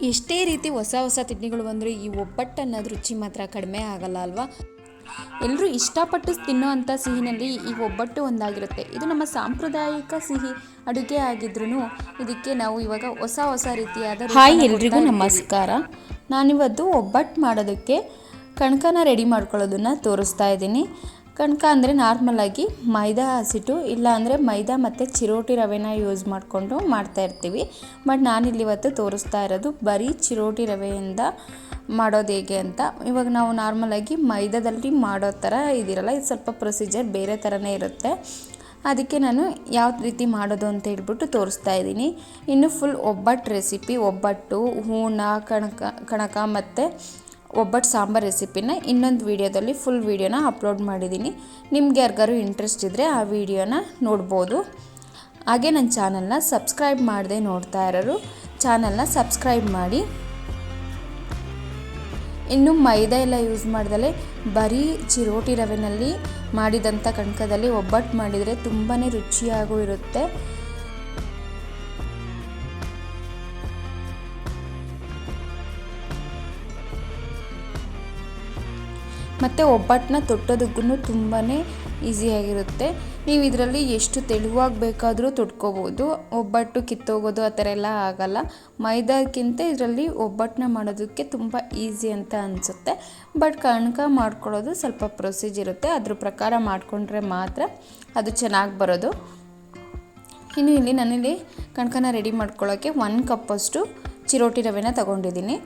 ಎಷ್ಟೇ ರೀತಿ ಹೊಸ ತಿಂಡಿಗಳು ಬಂದರೂ ಈ ಒಬ್ಬಟ್ಟು ಅನ್ನೋದು ರುಚಿ ಮಾತ್ರ ಕಡಿಮೆ ಆಗಲ್ಲ ಅಲ್ವಾ. ಎಲ್ಲರೂ ಇಷ್ಟಪಟ್ಟು ತಿನ್ನೋವಂಥ ಸಿಹಿನಲ್ಲಿ ಈ ಒಬ್ಬಟ್ಟು ಒಂದಾಗಿರುತ್ತೆ. ಇದು ನಮ್ಮ ಸಾಂಪ್ರದಾಯಿಕ ಸಿಹಿ ಅಡುಗೆ ಆಗಿದ್ರೂ ಇದಕ್ಕೆ ನಾವು ಇವಾಗ ಹೊಸ ರೀತಿಯಾದ ಹಾಯ್ ಎಲ್ರಿಗೂ ನಮಸ್ಕಾರ. ನಾನಿವತ್ತು ಒಬ್ಬಟ್ಟು ಮಾಡೋದಕ್ಕೆ ಕಣಕನ ರೆಡಿ ಮಾಡ್ಕೊಳ್ಳೋದನ್ನು ತೋರಿಸ್ತಾ ಇದ್ದೀನಿ. ಕಣಕ ಅಂದರೆ ನಾರ್ಮಲಾಗಿ ಮೈದಾ ಹಸಿಟ್ಟು ಇಲ್ಲ ಅಂದರೆ ಮೈದಾ ಮತ್ತು ಚಿರೋಟಿ ರವೆನ ಯೂಸ್ ಮಾಡಿಕೊಂಡು ಮಾಡ್ತಾಯಿರ್ತೀವಿ. ಬಟ್ ನಾನಿಲ್ಲಿ ಇವತ್ತು ತೋರಿಸ್ತಾ ಇರೋದು ಬರೀ ಚಿರೋಟಿ ರವೆಯಿಂದ ಮಾಡೋದು ಹೇಗೆ ಅಂತ. ಇವಾಗ ನಾವು ನಾರ್ಮಲಾಗಿ ಮೈದಾದಲ್ಲಿ ಮಾಡೋ ಥರ ಇದಿರಲ್ಲ, ಇದು ಸ್ವಲ್ಪ ಪ್ರೊಸೀಜರ್ ಬೇರೆ ಥರನೇ ಇರುತ್ತೆ. ಅದಕ್ಕೆ ನಾನು ಯಾವ ರೀತಿ ಮಾಡೋದು ಅಂತ ಹೇಳ್ಬಿಟ್ಟು ತೋರಿಸ್ತಾ ಇದ್ದೀನಿ. ಇನ್ನು ಫುಲ್ ಒಬ್ಬಟ್ಟು ರೆಸಿಪಿ, ಒಬ್ಬಟ್ಟು, ಹೂರ್ಣ, ಕಣಕ ಮತ್ತು ಒಬ್ಬಟ್ಟು ಸಾಂಬಾರು ರೆಸಿಪಿನ ಇನ್ನೊಂದು ವೀಡಿಯೋದಲ್ಲಿ ಫುಲ್ ವೀಡಿಯೋನ ಅಪ್ಲೋಡ್ ಮಾಡಿದ್ದೀನಿ. ನಿಮ್ಗೆ ಯಾರಿಗಾರು ಇಂಟ್ರೆಸ್ಟ್ ಇದ್ದರೆ ಆ ವಿಡಿಯೋನ ನೋಡ್ಬೋದು. ಹಾಗೆ ನನ್ನ ಚಾನಲ್ನ ಸಬ್ಸ್ಕ್ರೈಬ್ ಮಾಡದೆ ನೋಡ್ತಾ ಇರೋರು ಚಾನಲ್ನ ಸಬ್ಸ್ಕ್ರೈಬ್ ಮಾಡಿ. ಇನ್ನು ಮೈದಾ ಎಲ್ಲ ಯೂಸ್ ಮಾಡ್ದಲೇ ಬರೀ ಚಿರೋಟಿ ರವೆನಲ್ಲಿ ಮಾಡಿದಂಥ ಕಣಕದಲ್ಲಿ ಒಬ್ಬಟ್ಟು ಮಾಡಿದರೆ ತುಂಬಾ ರುಚಿಯಾಗೂ ಇರುತ್ತೆ. ಮತ್ತು ಒಬ್ಬಟ್ಟನ್ನ ತೊಟ್ಟೋದಕ್ಕೂ ತುಂಬಾ ಈಸಿಯಾಗಿರುತ್ತೆ. ನೀವು ಇದರಲ್ಲಿ ಎಷ್ಟು ತೆಳುವಾಗಿ ಬೇಕಾದರೂ ತೊಟ್ಕೋಬೋದು. ಒಬ್ಬಟ್ಟು ಕಿತ್ತೋಗೋದು ಆ ಥರ ಎಲ್ಲ ಆಗಲ್ಲ. ಮೈದಾಕ್ಕಿಂತ ಇದರಲ್ಲಿ ಒಬ್ಬಟ್ಟನ್ನ ಮಾಡೋದಕ್ಕೆ ತುಂಬ ಈಸಿ ಅಂತ ಅನಿಸುತ್ತೆ. ಬಟ್ ಕಣಕ ಮಾಡ್ಕೊಳ್ಳೋದು ಸ್ವಲ್ಪ ಪ್ರೊಸೀಜರ್ ಇರುತ್ತೆ, ಅದ್ರ ಪ್ರಕಾರ ಮಾಡಿಕೊಂಡ್ರೆ ಮಾತ್ರ ಅದು ಚೆನ್ನಾಗಿ ಬರೋದು. ಇನ್ನು ಇಲ್ಲಿ ನಾನಿಲ್ಲಿ ಕಣಕನ ರೆಡಿ ಮಾಡ್ಕೊಳ್ಳೋಕ್ಕೆ 1 ಕಪ್ಪಷ್ಟು ಚಿರೋಟಿ ರವೆನ ತಗೊಂಡಿದ್ದೀನಿ.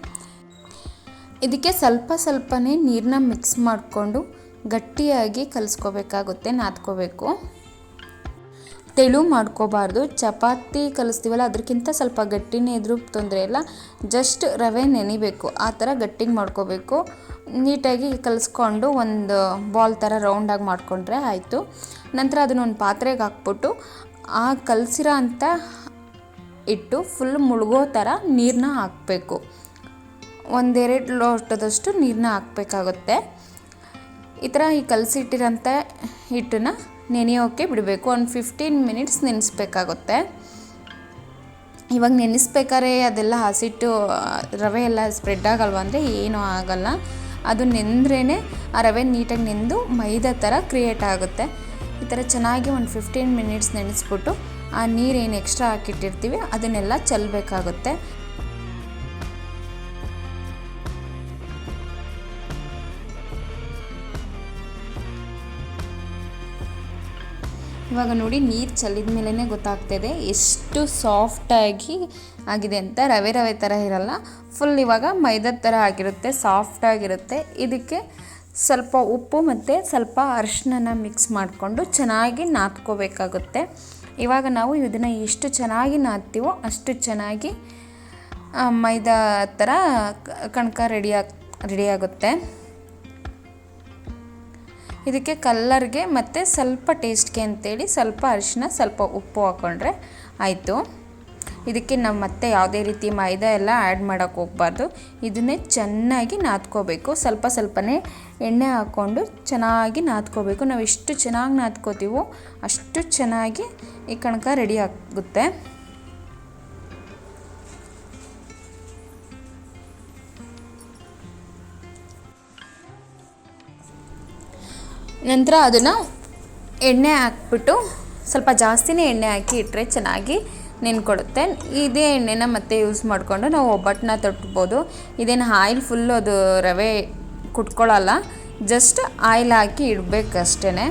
ಇದಕ್ಕೆ ಸ್ವಲ್ಪನೇ ನೀರನ್ನ ಮಿಕ್ಸ್ ಮಾಡಿಕೊಂಡು ಗಟ್ಟಿಯಾಗಿ ಕಲಿಸ್ಕೋಬೇಕಾಗುತ್ತೆ, ನಾದ್ಕೋಬೇಕು. ತೆಳು ಮಾಡ್ಕೋಬಾರ್ದು. ಚಪಾತಿ ಕಲಿಸ್ತೀವಲ್ಲ ಅದಕ್ಕಿಂತ ಸ್ವಲ್ಪ ಗಟ್ಟಿನೇ ಇದ್ರೂ ತೊಂದರೆ ಇಲ್ಲ, ಜಸ್ಟ್ ರವೆ ನೆನಿಬೇಕು, ಆ ಥರ ಗಟ್ಟಿಗೆ ಮಾಡ್ಕೋಬೇಕು. ನೀಟಾಗಿ ಕಲಿಸ್ಕೊಂಡು ಒಂದು ಬಾಲ್ ಥರ ರೌಂಡಾಗಿ ಮಾಡಿಕೊಂಡ್ರೆ ಆಯಿತು. ನಂತರ ಅದನ್ನೊಂದು ಪಾತ್ರೆಗೆ ಹಾಕ್ಬಿಟ್ಟು ಆ ಕಲಸಿರೋ ಅಂಥ ಇಟ್ಟು ಫುಲ್ ಮುಳುಗೋ ಥರ ನೀರನ್ನ ಹಾಕಬೇಕು. 1-2 ಲೋಟದಷ್ಟು ನೀರನ್ನ ಹಾಕಬೇಕಾಗುತ್ತೆ. ಈ ಥರ ಈ ಕಲಸಿಟ್ಟಿರೋಂಥ ಹಿಟ್ಟನ್ನು ನೆನೆಯೋಕ್ಕೆ ಬಿಡಬೇಕು. ಒಂದು 15 ಮಿನಿಟ್ಸ್ ನೆನೆಸ್ಬೇಕಾಗುತ್ತೆ. ಇವಾಗ ನೆನೆಸ್ಬೇಕಾದ್ರೆ ಅದೆಲ್ಲ ಹಸಿಟ್ಟು ರವೆ ಎಲ್ಲ ಸ್ಪ್ರೆಡ್ ಆಗಲ್ವ ಅಂದರೆ ಏನೂ ಆಗಲ್ಲ. ಅದು ನೆಂದ್ರೇ ಆ ರವೆ ನೀಟಾಗಿ ನೆಂದು ಮೈದಾ ಥರ ಕ್ರಿಯೇಟ್ ಆಗುತ್ತೆ. ಈ ಥರ ಚೆನ್ನಾಗಿ ಒಂದು 15 ಮಿನಿಟ್ಸ್ ನೆನೆಸ್ಬಿಟ್ಟು ಆ ನೀರೇನು ಎಕ್ಸ್ಟ್ರಾ ಹಾಕಿಟ್ಟಿರ್ತೀವಿ ಅದನ್ನೆಲ್ಲ ಚೆಲ್ಲಬೇಕಾಗುತ್ತೆ. ಇವಾಗ ನೋಡಿ ನೀರು ಚೆಲ್ಲಿದ ಮೇಲೇ ಗೊತ್ತಾಗ್ತಾಯಿದೆ ಎಷ್ಟು ಸಾಫ್ಟಾಗಿ ಆಗಿದೆ ಅಂತ. ರವೆ ಥರ ಇರಲ್ಲ, ಫುಲ್ ಇವಾಗ ಮೈದಾದ ಥರ ಆಗಿರುತ್ತೆ, ಸಾಫ್ಟಾಗಿರುತ್ತೆ. ಇದಕ್ಕೆ ಸ್ವಲ್ಪ ಉಪ್ಪು ಮತ್ತು ಸ್ವಲ್ಪ ಅರಿಶಿನ ಮಿಕ್ಸ್ ಮಾಡಿಕೊಂಡು ಚೆನ್ನಾಗಿ ನಾದ್ಕೋಬೇಕಾಗುತ್ತೆ. ಇವಾಗ ನಾವು ಇದನ್ನು ಎಷ್ಟು ಚೆನ್ನಾಗಿ ನಾದ್ತೀವೋ ಅಷ್ಟು ಚೆನ್ನಾಗಿ ಮೈದಾ ಥರ ಕಣಕ ರೆಡಿಯಾಗುತ್ತೆ. ಇದಕ್ಕೆ ಕಲ್ಲರ್ಗೆ ಮತ್ತು ಸ್ವಲ್ಪ ಟೇಸ್ಟ್ಗೆ ಅಂತೇಳಿ ಸ್ವಲ್ಪ ಅರಿಶಿನ ಸ್ವಲ್ಪ ಉಪ್ಪು ಹಾಕ್ಕೊಂಡ್ರೆ ಆಯಿತು. ಇದಕ್ಕೆ ನಾವು ಮತ್ತೆ ಯಾವುದೇ ರೀತಿ ಮೈದಾ ಎಲ್ಲ ಆ್ಯಡ್ ಮಾಡೋಕ್ಕೆ ಹೋಗಬಾರ್ದು. ಇದನ್ನೇ ಚೆನ್ನಾಗಿ ನಾದ್ಕೋಬೇಕು. ಸ್ವಲ್ಪನೇ ಎಣ್ಣೆ ಹಾಕ್ಕೊಂಡು ಚೆನ್ನಾಗಿ ನಾದ್ಕೋಬೇಕು. ನಾವು ಎಷ್ಟು ಚೆನ್ನಾಗಿ ನಾದ್ಕೋತೀವೋ ಅಷ್ಟು ಚೆನ್ನಾಗಿ ಈ ಕಣಕ ರೆಡಿ ಆಗುತ್ತೆ. ನಂತರ ಅದನ್ನು ಎಣ್ಣೆ ಹಾಕ್ಬಿಟ್ಟು ಸ್ವಲ್ಪ ಜಾಸ್ತಿನೇ ಎಣ್ಣೆ ಹಾಕಿ ಇಟ್ಟರೆ ಚೆನ್ನಾಗಿ ನೆನ್ಕೊಡುತ್ತೆ. ಇದೇ ಎಣ್ಣೆನ ಮತ್ತೆ ಯೂಸ್ ಮಾಡಿಕೊಂಡು ನಾವು ಒಬ್ಬಟ್ಟನ್ನ ತೊಟ್ಬೋದು. ಇದೇನು ಆಯಿಲ್ ಫುಲ್ಲು ಅದು ರವೆ ಕುಟ್ಕೊಳ್ಳಲ್ಲ, ಜಸ್ಟ್ ಆಯಿಲ್ ಹಾಕಿ ಇಡಬೇಕಷ್ಟೇ.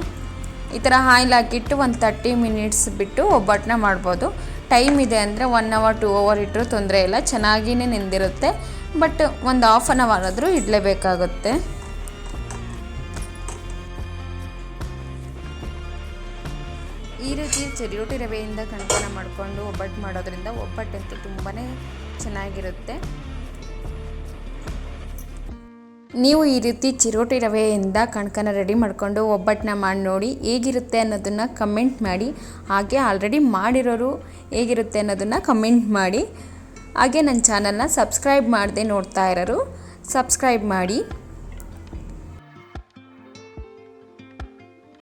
ಈ ಥರ ಆಯಿಲ್ ಹಾಕಿಟ್ಟು ಒಂದು 30 ಮಿನಿಟ್ಸ್ ಬಿಟ್ಟು ಒಬ್ಬಟ್ಟನ್ನ ಮಾಡ್ಬೋದು. ಟೈಮ್ ಇದೆ ಅಂದರೆ 1 ಅವರ್ 2 ಅವರ್ ಇಟ್ಟರೂ ತೊಂದರೆ ಇಲ್ಲ, ಚೆನ್ನಾಗಿಯೇ ನೆಂದಿರುತ್ತೆ. ಬಟ್ ಒಂದು ಹಾಫ್ ಆನ್ ಅವರ್ ಆದರೂ ಇಡಲೇಬೇಕಾಗುತ್ತೆ. ಈ ರೀತಿ ಚಿರೋಟಿ ರವೆಯಿಂದ ಕಣಕನ ಮಾಡಿಕೊಂಡು ಒಬ್ಬಟ್ಟು ಮಾಡೋದ್ರಿಂದ ಒಬ್ಬಟ್ಟಂತೂ ತುಂಬಾ ಚೆನ್ನಾಗಿರುತ್ತೆ. ನೀವು ಈ ರೀತಿ ಚಿರೋಟಿ ರವೆಯಿಂದ ಕಣಕನ ರೆಡಿ ಮಾಡಿಕೊಂಡು ಒಬ್ಬಟ್ಟನ್ನ ಮಾಡಿ ನೋಡಿ, ಹೇಗಿರುತ್ತೆ ಅನ್ನೋದನ್ನು ಕಮೆಂಟ್ ಮಾಡಿ. ಹಾಗೆ ಆಲ್ರೆಡಿ ಮಾಡಿರೋರು ಹೇಗಿರುತ್ತೆ ಅನ್ನೋದನ್ನು ಕಮೆಂಟ್ ಮಾಡಿ. ಹಾಗೆ ನನ್ನ ಚಾನಲ್ನ ಸಬ್ಸ್ಕ್ರೈಬ್ ಮಾಡದೆ ನೋಡ್ತಾ ಇರೋರು ಸಬ್ಸ್ಕ್ರೈಬ್ ಮಾಡಿ.